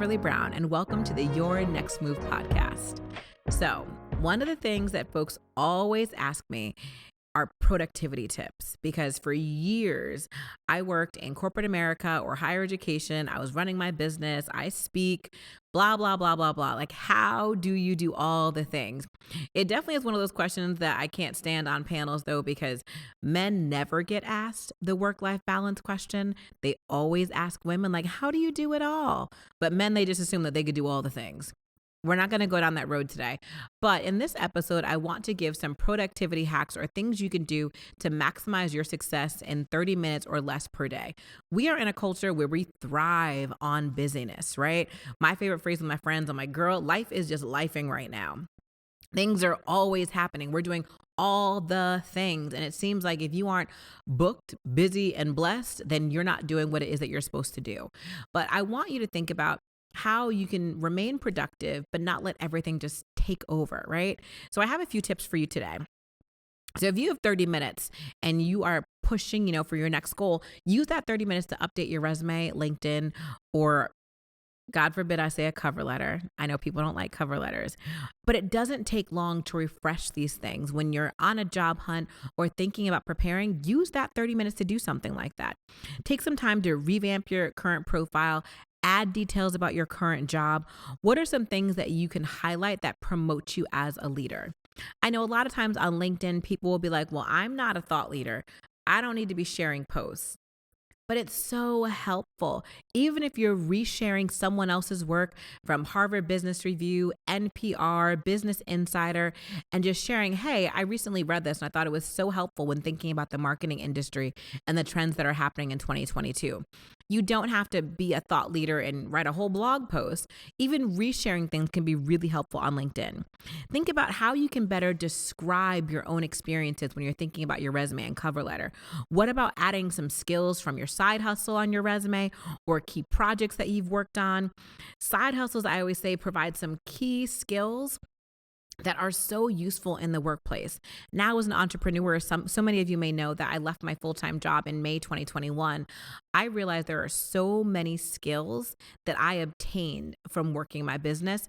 Kimberly Brown, and welcome to the Your Next Move podcast. So, one of the things that folks always ask me are productivity tips, because for years I worked in corporate America or higher education. I was running my business. I speak, blah, blah, blah, blah, blah. Like, how do you do all the things? It definitely is one of those questions that I can't stand on panels, though, because men never get asked the work-life balance question. They always ask women, like, how do you do it all? But men, they just assume that they could do all the things. We're not going to go down that road today. But in this episode, I want to give some productivity hacks or things you can do to maximize your success in 30 minutes or less per day. We are in a culture where we thrive on busyness, right? My favorite phrase with my friends, I'm like, girl, life is just lifing right now. Things are always happening. We're doing all the things. And it seems like if you aren't booked, busy, and blessed, then you're not doing what it is that you're supposed to do. But I want you to think about how you can remain productive, but not let everything just take over, right? So I have a few tips for you today. So if you have 30 minutes and you are pushing, for your next goal, use that 30 minutes to update your resume, LinkedIn, or God forbid I say a cover letter. I know people don't like cover letters, but it doesn't take long to refresh these things. When you're on a job hunt or thinking about preparing, use that 30 minutes to do something like that. Take some time to revamp your current profile, add details about your current job. What are some things that you can highlight that promote you as a leader? I know a lot of times on LinkedIn, people will be like, well, I'm not a thought leader. I don't need to be sharing posts. But it's so helpful. Even if you're resharing someone else's work from Harvard Business Review, NPR, Business Insider, and just sharing, hey, I recently read this and I thought it was so helpful when thinking about the marketing industry and the trends that are happening in 2022. You don't have to be a thought leader and write a whole blog post. Even resharing things can be really helpful on LinkedIn. Think about how you can better describe your own experiences when you're thinking about your resume and cover letter. What about adding some skills from your side hustle on your resume or key projects that you've worked on? Side hustles, I always say, provide some key skills that are so useful in the workplace. Now, as an entrepreneur, so many of you may know that I left my full-time job in May 2021. I realized there are so many skills that I obtained from working my business,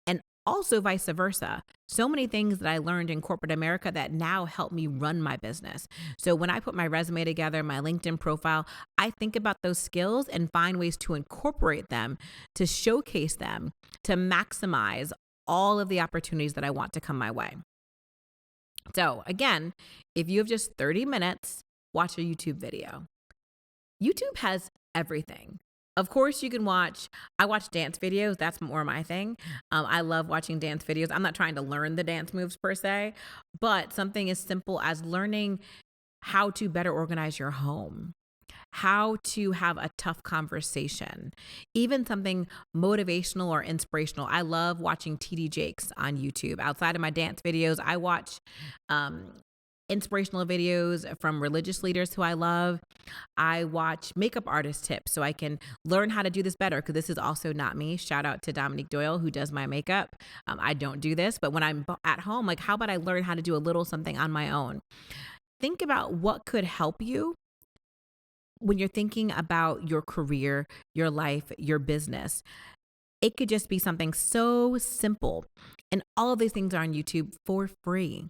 and also vice versa. So many things that I learned in corporate America that now help me run my business. So when I put my resume together, my LinkedIn profile, I think about those skills and find ways to incorporate them, to showcase them, to maximize all of the opportunities that I want to come my way. So again, if you have just 30 minutes, watch a YouTube video. YouTube has everything. Of course, I watch dance videos. That's more my thing. I love watching dance videos. I'm not trying to learn the dance moves per se, but something as simple as learning how to better organize your home, how to have a tough conversation, even something motivational or inspirational. I love watching TD Jakes on YouTube. Outside of my dance videos, I watch inspirational videos from religious leaders who I love. I watch makeup artist tips so I can learn how to do this better, because this is also not me. Shout out to Dominique Doyle, who does my makeup. I don't do this, but when I'm at home, like, how about I learn how to do a little something on my own? Think about what could help you when you're thinking about your career, your life, your business. It could just be something so simple. And all of these things are on YouTube for free.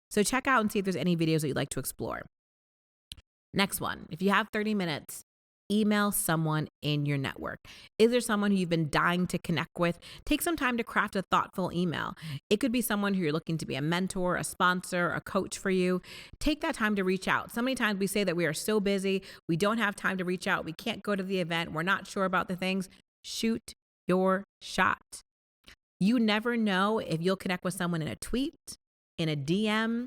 So check out and see if there's any videos that you'd like to explore. Next one, if you have 30 minutes, email someone in your network. Is there someone who you've been dying to connect with? Take some time to craft a thoughtful email. It could be someone who you're looking to be a mentor, a sponsor, a coach for you. Take that time to reach out. So many times we say that we are so busy, we don't have time to reach out, we can't go to the event, we're not sure about the things. Shoot your shot. You never know if you'll connect with someone in a tweet, in a DM.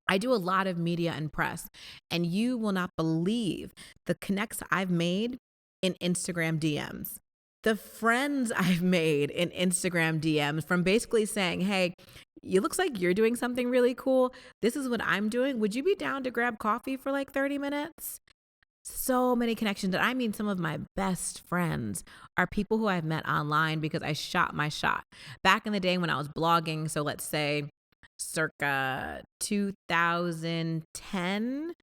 I do a lot of media and press, and you will not believe the connects I've made in Instagram DMs, the friends I've made in Instagram DMs, from basically saying, hey, it looks like you're doing something really cool. This is what I'm doing. Would you be down to grab coffee for like 30 minutes? So many connections. And I mean, some of my best friends are people who I've met online because I shot my shot. Back in the day when I was blogging, so let's say circa 2010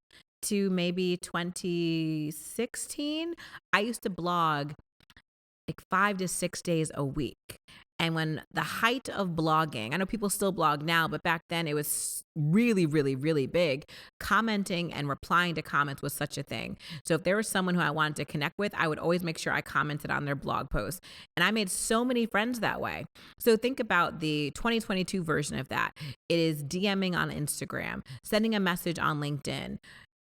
to maybe 2016, I used to blog like 5 to 6 days a week. And when the height of blogging, I know people still blog now, but back then it was really, really, really big. Commenting and replying to comments was such a thing. So if there was someone who I wanted to connect with, I would always make sure I commented on their blog posts. And I made so many friends that way. So think about the 2022 version of that. It is DMing on Instagram, sending a message on LinkedIn,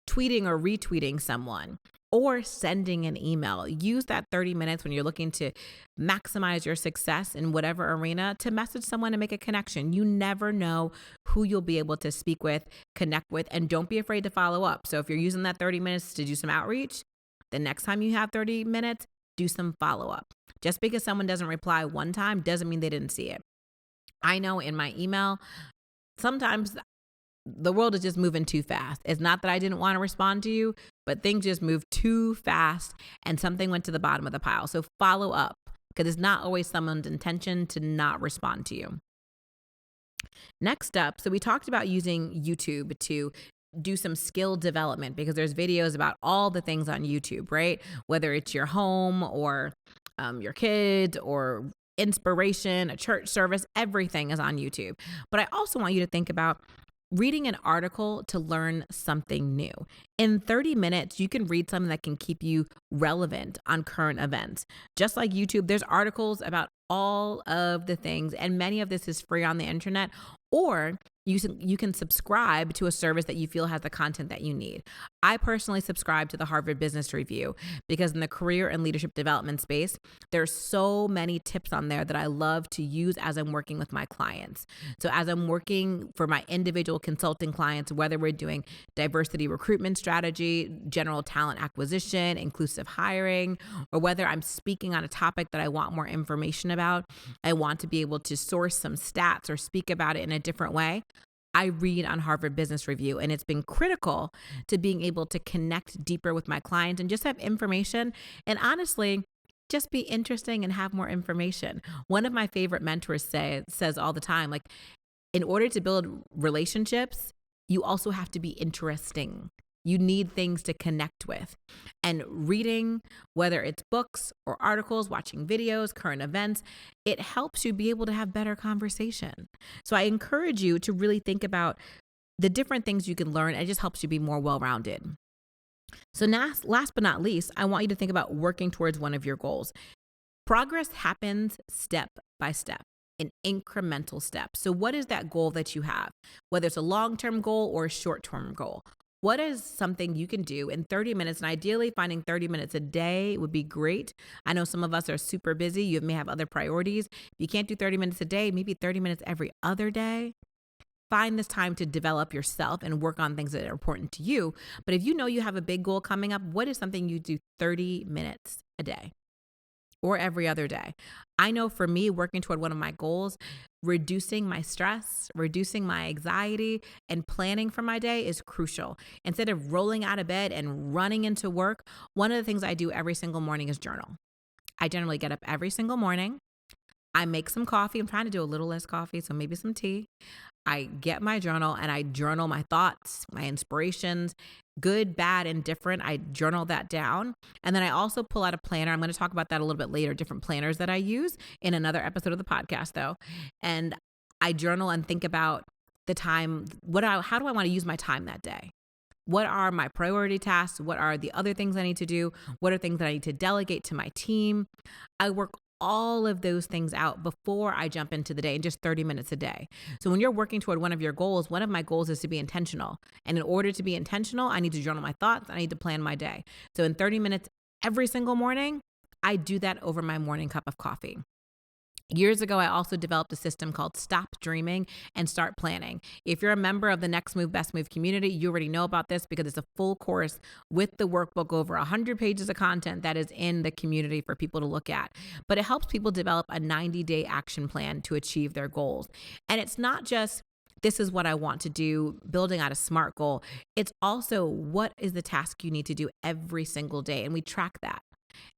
tweeting or retweeting someone, or sending an email. Use that 30 minutes when you're looking to maximize your success in whatever arena to message someone and make a connection. You never know who you'll be able to speak with, connect with, and don't be afraid to follow up. So if you're using that 30 minutes to do some outreach, the next time you have 30 minutes, do some follow up. Just because someone doesn't reply one time doesn't mean they didn't see it. I know in my email, sometimes the world is just moving too fast. It's not that I didn't want to respond to you, but things just moved too fast and something went to the bottom of the pile. So follow up, because it's not always someone's intention to not respond to you. Next up, so we talked about using YouTube to do some skill development, because there's videos about all the things on YouTube, right? Whether it's your home or your kids or inspiration, a church service, everything is on YouTube. But I also want you to think about reading an article to learn something new. In 30 minutes, you can read something that can keep you relevant on current events. Just like YouTube, there's articles about all of the things, and many of this is free on the internet, or you can subscribe to a service that you feel has the content that you need. I personally subscribe to the Harvard Business Review because in the career and leadership development space, there's so many tips on there that I love to use as I'm working with my clients. So as I'm working for my individual consulting clients, whether we're doing diversity recruitment strategy, general talent acquisition, inclusive hiring, or whether I'm speaking on a topic that I want more information about, I want to be able to source some stats or speak about it in a different way, I read on Harvard Business Review, and it's been critical to being able to connect deeper with my clients and just have information, and honestly, just be interesting and have more information. One of my favorite mentors says all the time, like, in order to build relationships, you also have to be interesting. You need things to connect with. And reading, whether it's books or articles, watching videos, current events, it helps you be able to have better conversation. So I encourage you to really think about the different things you can learn. It just helps you be more well-rounded. So last but not least, I want you to think about working towards one of your goals. Progress happens step by step, in incremental steps. So what is that goal that you have? Whether it's a long-term goal or a short-term goal. What is something you can do in 30 minutes? And ideally, finding 30 minutes a day would be great. I know some of us are super busy. You may have other priorities. If you can't do 30 minutes a day, maybe 30 minutes every other day. Find this time to develop yourself and work on things that are important to you. But if you know you have a big goal coming up, what is something you do 30 minutes a day or every other day? I know for me, working toward one of my goals, reducing my stress, reducing my anxiety, and planning for my day is crucial. Instead of rolling out of bed and running into work, one of the things I do every single morning is journal. I generally get up every single morning. I make some coffee. I'm trying to do a little less coffee, so maybe some tea. I get my journal and I journal my thoughts, my inspirations, good, bad, and different. I journal that down. And then I also pull out a planner. I'm going to talk about that a little bit later, different planners that I use in another episode of the podcast though. And I journal and think about the time, how do I want to use my time that day? What are my priority tasks? What are the other things I need to do? What are things that I need to delegate to my team? I work all of those things out before I jump into the day in just 30 minutes a day. So when you're working toward one of your goals, one of my goals is to be intentional. And in order to be intentional, I need to journal my thoughts. I need to plan my day. So in 30 minutes every single morning, I do that over my morning cup of coffee. Years ago, I also developed a system called Stop Dreaming and Start Planning. If you're a member of the Next Move, Best Move community, you already know about this because it's a full course with the workbook, over 100 pages of content that is in the community for people to look at. But it helps people develop a 90-day action plan to achieve their goals. And it's not just, this is what I want to do, building out a SMART goal. It's also, what is the task you need to do every single day? And we track that.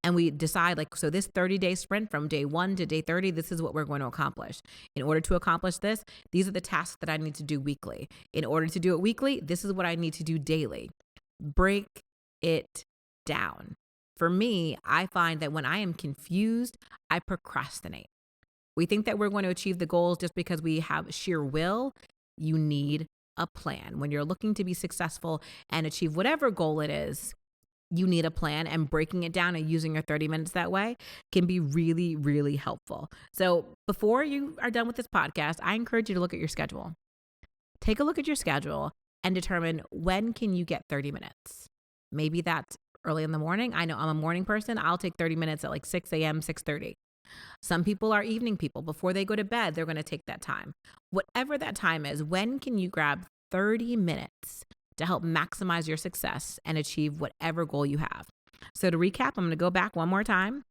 And we decide, like, so this 30-day sprint from day 1 to day 30, this is what we're going to accomplish. In order to accomplish this, these are the tasks that I need to do weekly. In order to do it weekly, this is what I need to do daily. Break it down. For me, I find that when I am confused, I procrastinate. We think that we're going to achieve the goals just because we have sheer will. You need a plan. When you're looking to be successful and achieve whatever goal it is, you need a plan, and breaking it down and using your 30 minutes that way can be really, really helpful. So before you are done with this podcast, I encourage you to look at your schedule. Take a look at your schedule and determine when can you get 30 minutes. Maybe that's early in the morning. I know I'm a morning person. I'll take 30 minutes at like 6 a.m., 6:30. Some people are evening people. Before they go to bed, they're going to take that time. Whatever that time is, when can you grab 30 minutes to help maximize your success and achieve whatever goal you have? So to recap, I'm going to go back one more time.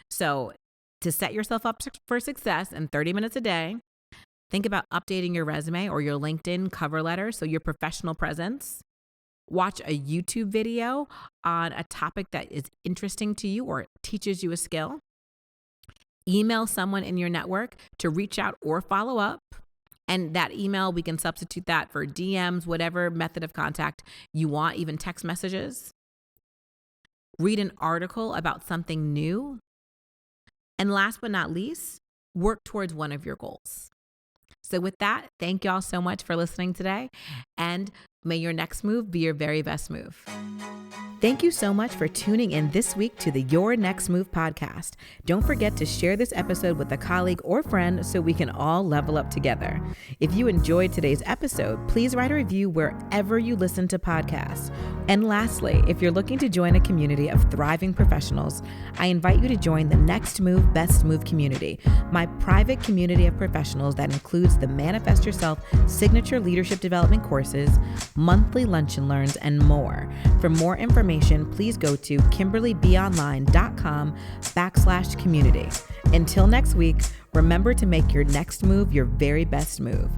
So to set yourself up for success in 30 minutes a day, think about updating your resume or your LinkedIn cover letter, so your professional presence. Watch a YouTube video on a topic that is interesting to you or teaches you a skill. Email someone in your network to reach out or follow up. And that email, we can substitute that for DMs, whatever method of contact you want, even text messages. Read an article about something new. And last but not least, work towards one of your goals. So with that, thank y'all so much for listening today, and may your next move be your very best move. Thank you so much for tuning in this week to the Your Next Move podcast. Don't forget to share this episode with a colleague or friend so we can all level up together. If you enjoyed today's episode, please write a review wherever you listen to podcasts. And lastly, if you're looking to join a community of thriving professionals, I invite you to join the Next Move Best Move community, my private community of professionals that includes the Manifest Yourself signature leadership development courses, monthly lunch and learns, and more. For more information, please go to kimberlybeonline.com/community. Until next week, remember to make your next move your very best move.